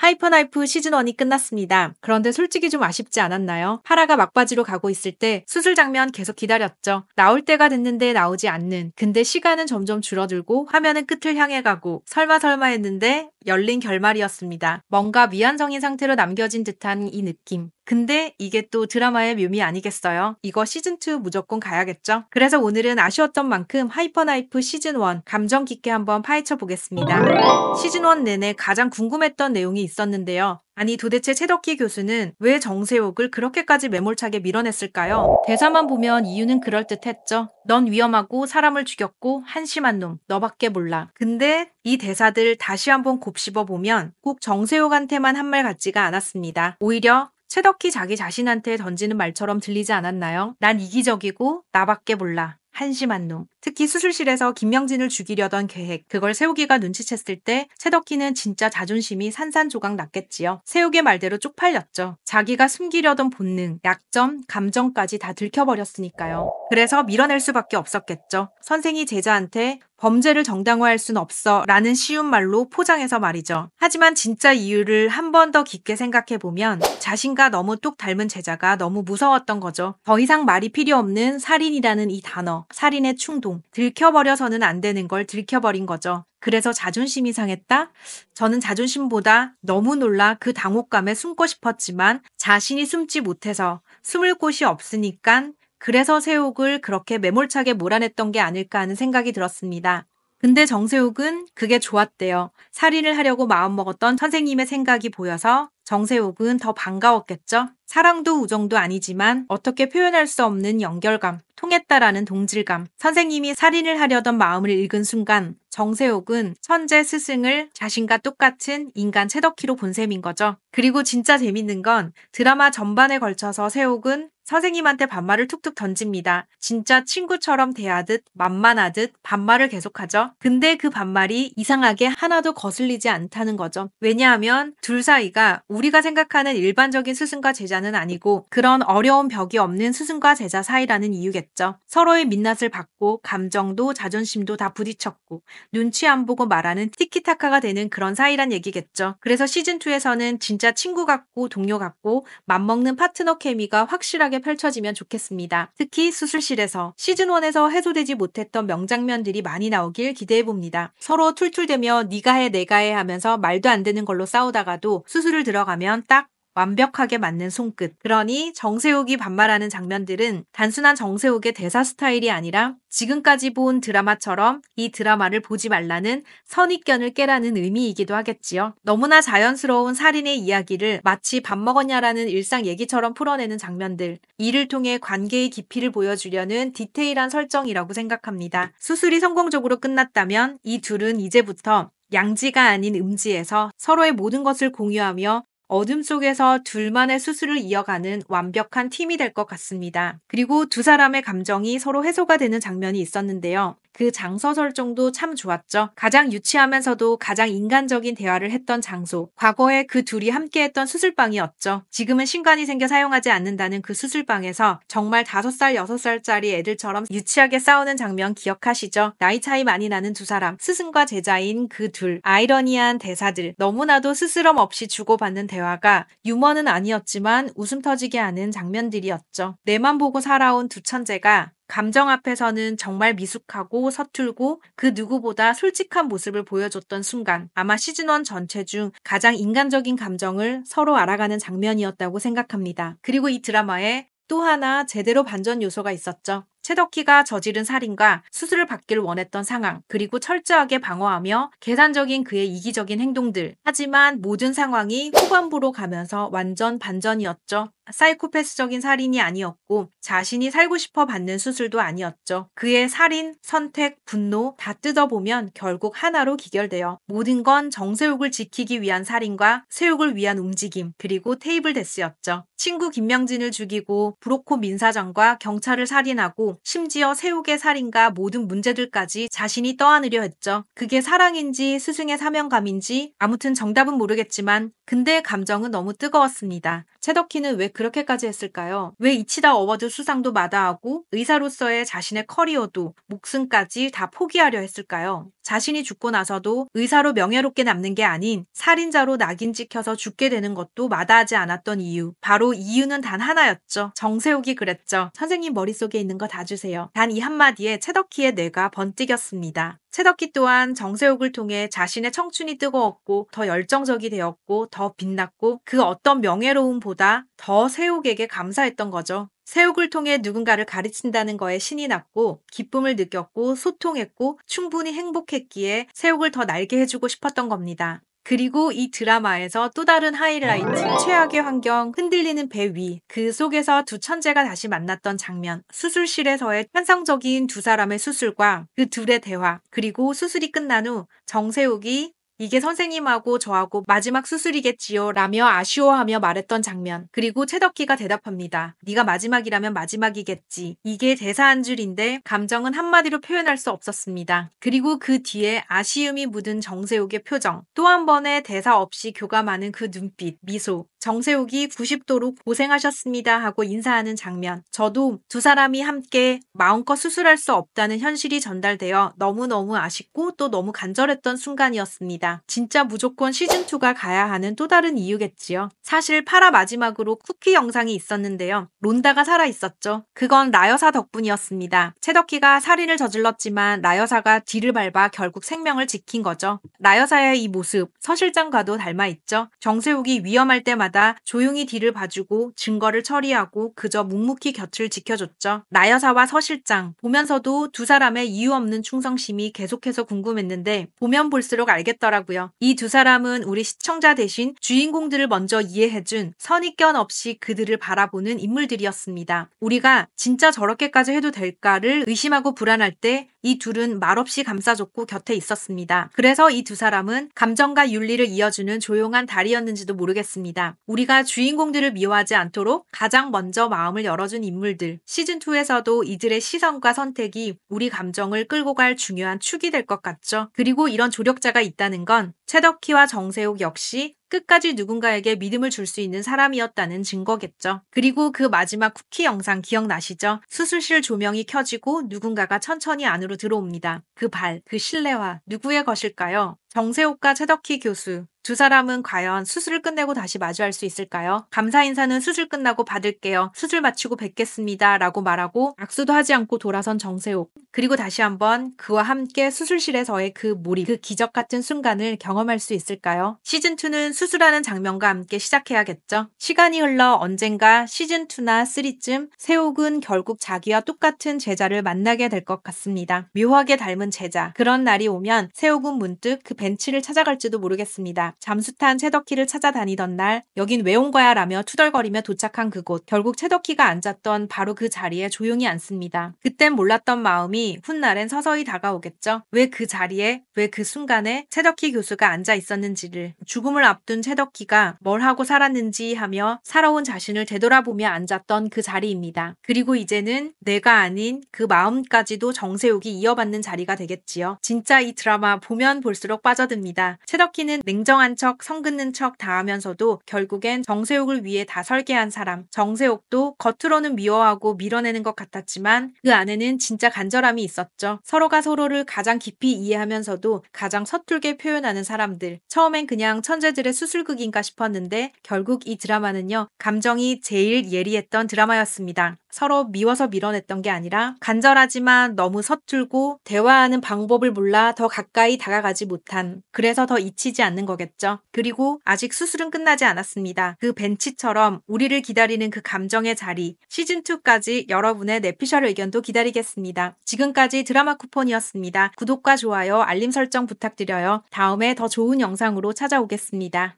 하이퍼나이프 시즌1이 끝났습니다. 그런데 솔직히 좀 아쉽지 않았나요? 하라가 막바지로 가고 있을 때 수술 장면 계속 기다렸죠. 나올 때가 됐는데 나오지 않는. 근데 시간은 점점 줄어들고 화면은 끝을 향해 가고 설마 했는데 열린 결말이었습니다. 뭔가 미완성인 상태로 남겨진 듯한 이 느낌. 근데 이게 또 드라마의 묘미 아니겠어요? 이거 시즌2 무조건 가야겠죠? 그래서 오늘은 아쉬웠던 만큼 하이퍼나이프 시즌1 감정 깊게 한번 파헤쳐 보겠습니다. 시즌1 내내 가장 궁금했던 내용이 있었는데요. 아니 도대체 최덕희 교수는 왜 정세욱을 그렇게까지 매몰차게 밀어냈을까요? 대사만 보면 이유는 그럴듯했죠. 넌 위험하고 사람을 죽였고 한심한 놈, 너밖에 몰라. 근데 이 대사들 다시 한번 곱씹어보면 꼭 정세욱한테만 한 말 같지가 않았습니다. 오히려 최덕희 자기 자신한테 던지는 말처럼 들리지 않았나요? 난 이기적이고 나밖에 몰라. 한심한 놈. 특히 수술실에서 김명진을 죽이려던 계획, 그걸 세욱이가 눈치챘을 때 최덕희는 진짜 자존심이 산산조각 났겠지요. 세욱의 말대로 쪽팔렸죠. 자기가 숨기려던 본능, 약점, 감정까지 다 들켜버렸으니까요. 그래서 밀어낼 수밖에 없었겠죠. 선생이 제자한테 범죄를 정당화할 순 없어 라는 쉬운 말로 포장해서 말이죠. 하지만 진짜 이유를 한 번 더 깊게 생각해보면 자신과 너무 똑 닮은 제자가 너무 무서웠던 거죠. 더 이상 말이 필요 없는 살인이라는 이 단어, 살인의 충동, 들켜버려서는 안 되는 걸 들켜버린 거죠. 그래서 자존심이 상했다? 저는 자존심보다 너무 놀라 그 당혹감에 숨고 싶었지만 자신이 숨지 못해서 숨을 곳이 없으니까 그래서 세욱을 그렇게 매몰차게 몰아냈던 게 아닐까 하는 생각이 들었습니다. 근데 정세욱은 그게 좋았대요. 살인을 하려고 마음먹었던 선생님의 생각이 보여서 정세욱은 더 반가웠겠죠? 사랑도 우정도 아니지만 어떻게 표현할 수 없는 연결감, 통했다라는 동질감. 선생님이 살인을 하려던 마음을 읽은 순간 정세욱은 천재 스승을 자신과 똑같은 인간 최덕희로 본 셈인 거죠. 그리고 진짜 재밌는 건 드라마 전반에 걸쳐서 세욱은 선생님한테 반말을 툭툭 던집니다. 진짜 친구처럼 대하듯 만만하듯 반말을 계속하죠. 근데 그 반말이 이상하게 하나도 거슬리지 않다는 거죠. 왜냐하면 둘 사이가 우리가 생각하는 일반적인 스승과 제자는 아니고 그런 어려운 벽이 없는 스승과 제자 사이라는 이유겠죠. 서로의 민낯을 받고 감정도 자존심도 다 부딪혔고 눈치 안 보고 말하는 티키타카가 되는 그런 사이란 얘기겠죠. 그래서 시즌2에서는 진짜 친구 같고 동료 같고 맘먹는 파트너 케미가 확실하게 펼쳐지면 좋겠습니다. 특히 수술실에서 시즌1에서 해소되지 못했던 명장면들이 많이 나오길 기대해봅니다. 서로 툴툴대며 네가 해 내가 해 하면서 말도 안 되는 걸로 싸우다가도 수술을 들어가면 딱 완벽하게 맞는 손끝. 그러니 정세욱이 반말하는 장면들은 단순한 정세욱의 대사 스타일이 아니라 지금까지 본 드라마처럼 이 드라마를 보지 말라는 선입견을 깨라는 의미이기도 하겠지요. 너무나 자연스러운 살인의 이야기를 마치 밥 먹었냐라는 일상 얘기처럼 풀어내는 장면들. 이를 통해 관계의 깊이를 보여주려는 디테일한 설정이라고 생각합니다. 수술이 성공적으로 끝났다면 이 둘은 이제부터 양지가 아닌 음지에서 서로의 모든 것을 공유하며 어둠 속에서 둘만의 수술을 이어가는 완벽한 팀이 될 것 같습니다. 그리고 두 사람의 감정이 서로 해소가 되는 장면이 있었는데요. 그 장서 설정도 참 좋았죠. 가장 유치하면서도 가장 인간적인 대화를 했던 장소. 과거에 그 둘이 함께했던 수술방이었죠. 지금은 신관이 생겨 사용하지 않는다는 그 수술방에서 정말 5살, 6살짜리 애들처럼 유치하게 싸우는 장면 기억하시죠? 나이 차이 많이 나는 두 사람, 스승과 제자인 그 둘, 아이러니한 대사들, 너무나도 스스럼 없이 주고받는 대화가 유머는 아니었지만 웃음 터지게 하는 장면들이었죠. 내만 보고 살아온 두 천재가 감정 앞에서는 정말 미숙하고 서툴고 그 누구보다 솔직한 모습을 보여줬던 순간 아마 시즌1 전체 중 가장 인간적인 감정을 서로 알아가는 장면이었다고 생각합니다. 그리고 이 드라마에 또 하나 제대로 반전 요소가 있었죠. 최덕희가 저지른 살인과 수술을 받길 원했던 상황, 그리고 철저하게 방어하며 계산적인 그의 이기적인 행동들. 하지만 모든 상황이 후반부로 가면서 완전 반전이었죠. 사이코패스적인 살인이 아니었고 자신이 살고 싶어 받는 수술도 아니었죠. 그의 살인, 선택, 분노 다 뜯어보면 결국 하나로 기결돼요. 모든 건 정세욱을 지키기 위한 살인과 세욱을 위한 움직임, 그리고 테이블 데스였죠. 친구 김명진을 죽이고 브로코 민사장과 경찰을 살인하고 심지어 세욱의 살인과 모든 문제들까지 자신이 떠안으려 했죠. 그게 사랑인지 스승의 사명감인지 아무튼 정답은 모르겠지만 근데 감정은 너무 뜨거웠습니다. 채덕키는 왜 그렇게까지 했을까요? 왜 이치다 어워드 수상도 마다하고 의사로서의 자신의 커리어도 목숨까지 다 포기하려 했을까요? 자신이 죽고 나서도 의사로 명예롭게 남는 게 아닌 살인자로 낙인 찍혀서 죽게 되는 것도 마다하지 않았던 이유. 바로 이유는 단 하나였죠. 정세욱이 그랬죠. 선생님 머릿속에 있는 거 다 주세요. 단 이 한마디에 채덕키의 뇌가 번뜩였습니다. 채덕키 또한 정세욱을 통해 자신의 청춘이 뜨거웠고 더 열정적이 되었고 더 빛났고 그 어떤 명예로움보다 더 세욱에게 감사했던 거죠. 세욱을 통해 누군가를 가르친다는 거에 신이 났고 기쁨을 느꼈고 소통했고 충분히 행복했기에 세욱을 더 날게 해주고 싶었던 겁니다. 그리고 이 드라마에서 또 다른 하이라이트, 최악의 환경, 흔들리는 배 위, 그 속에서 두 천재가 다시 만났던 장면, 수술실에서의 환상적인 두 사람의 수술과 그 둘의 대화, 그리고 수술이 끝난 후 정세욱이 이게 선생님하고 저하고 마지막 수술이겠지요 라며 아쉬워하며 말했던 장면. 그리고 채덕키가 대답합니다. 네가 마지막이라면 마지막이겠지. 이게 대사 한 줄인데 감정은 한마디로 표현할 수 없었습니다. 그리고 그 뒤에 아쉬움이 묻은 정세욱의 표정. 또 한 번의 대사 없이 교감하는 그 눈빛, 미소. 정세욱이 90도로 고생하셨습니다 하고 인사하는 장면. 저도 두 사람이 함께 마음껏 수술할 수 없다는 현실이 전달되어 너무너무 아쉽고 또 너무 간절했던 순간이었습니다. 진짜 무조건 시즌2가 가야 하는 또 다른 이유겠지요. 사실 8화 마지막으로 쿠키 영상이 있었는데요. 론다가 살아있었죠. 그건 라여사 덕분이었습니다. 채덕키가 살인을 저질렀지만 라여사가 뒤를 밟아 결국 생명을 지킨 거죠. 라여사의 이 모습, 서 실장과도 닮아있죠. 정세욱이 위험할 때마다 조용히 뒤를 봐주고 증거를 처리하고 그저 묵묵히 곁을 지켜줬죠. 라여사와 서 실장, 보면서도 두 사람의 이유 없는 충성심이 계속해서 궁금했는데 보면 볼수록 알겠더라고요. 이 두 사람은 우리 시청자 대신 주인공들을 먼저 이해해준 선입견 없이 그들을 바라보는 인물들이었습니다. 우리가 진짜 저렇게까지 해도 될까를 의심하고 불안할 때 이 둘은 말없이 감싸줬고 곁에 있었습니다. 그래서 이 두 사람은 감정과 윤리를 이어주는 조용한 다리였는지도 모르겠습니다. 우리가 주인공들을 미워하지 않도록 가장 먼저 마음을 열어준 인물들. 시즌2에서도 이들의 시선과 선택이 우리 감정을 끌고 갈 중요한 축이 될 것 같죠. 그리고 이런 조력자가 있다는 건 채덕키와 정세욱 역시 끝까지 누군가에게 믿음을 줄 수 있는 사람이었다는 증거겠죠. 그리고 그 마지막 쿠키 영상 기억나시죠? 수술실 조명이 켜지고 누군가가 천천히 안으로 들어옵니다. 그 발, 그 실내화 누구의 것일까요? 정세욱과 채덕키 교수. 두 사람은 과연 수술을 끝내고 다시 마주할 수 있을까요? 감사 인사는 수술 끝나고 받을게요. 수술 마치고 뵙겠습니다. 라고 말하고 악수도 하지 않고 돌아선 정세욱. 그리고 다시 한번 그와 함께 수술실에서의 그 몰입, 그 기적 같은 순간을 경험할 수 있을까요? 시즌2는 수술하는 장면과 함께 시작해야겠죠. 시간이 흘러 언젠가 시즌2나 3쯤 세욱은 결국 자기와 똑같은 제자를 만나게 될 것 같습니다. 묘하게 닮은 제자. 그런 날이 오면 세욱은 문득 그 벤치를 찾아갈지도 모르겠습니다. 잠수탄 채덕키를 찾아다니던 날 여긴 왜 온 거야 라며 투덜거리며 도착한 그곳. 결국 채덕키가 앉았던 바로 그 자리에 조용히 앉습니다. 그땐 몰랐던 마음이 훗날엔 서서히 다가오겠죠. 왜 그 자리에, 왜 그 순간에 채덕키 교수가 앉아 있었는지를. 죽음을 앞둔 채덕키가 뭘 하고 살았는지 하며 살아온 자신을 되돌아보며 앉았던 그 자리입니다. 그리고 이제는 내가 아닌 그 마음까지도 정세욱이 이어받는 자리가 되겠지요. 진짜 이 드라마 보면 볼수록 빠져듭니다. 채덕키는 냉정한 척, 성긋는 척 다 하면서도 결국엔 정세욱을 위해 다 설계한 사람. 정세욱도 겉으로는 미워하고 밀어내는 것 같았지만 그 안에는 진짜 간절함이 있었죠. 서로가 서로를 가장 깊이 이해하면서도 가장 서툴게 표현하는 사람들. 처음엔 그냥 천재들의 수술극인가 싶었는데 결국 이 드라마는요. 감정이 제일 예리했던 드라마였습니다. 서로 미워서 밀어냈던 게 아니라 간절하지만 너무 서툴고 대화하는 방법을 몰라 더 가까이 다가가지 못한, 그래서 더 잊히지 않는 거겠죠. 그리고 아직 수술은 끝나지 않았습니다. 그 벤치처럼 우리를 기다리는 그 감정의 자리, 시즌2까지 여러분의 내피셜 의견도 기다리겠습니다. 지금까지 드라마 쿠폰이었습니다. 구독과 좋아요, 알림 설정 부탁드려요. 다음에 더 좋은 영상으로 찾아오겠습니다.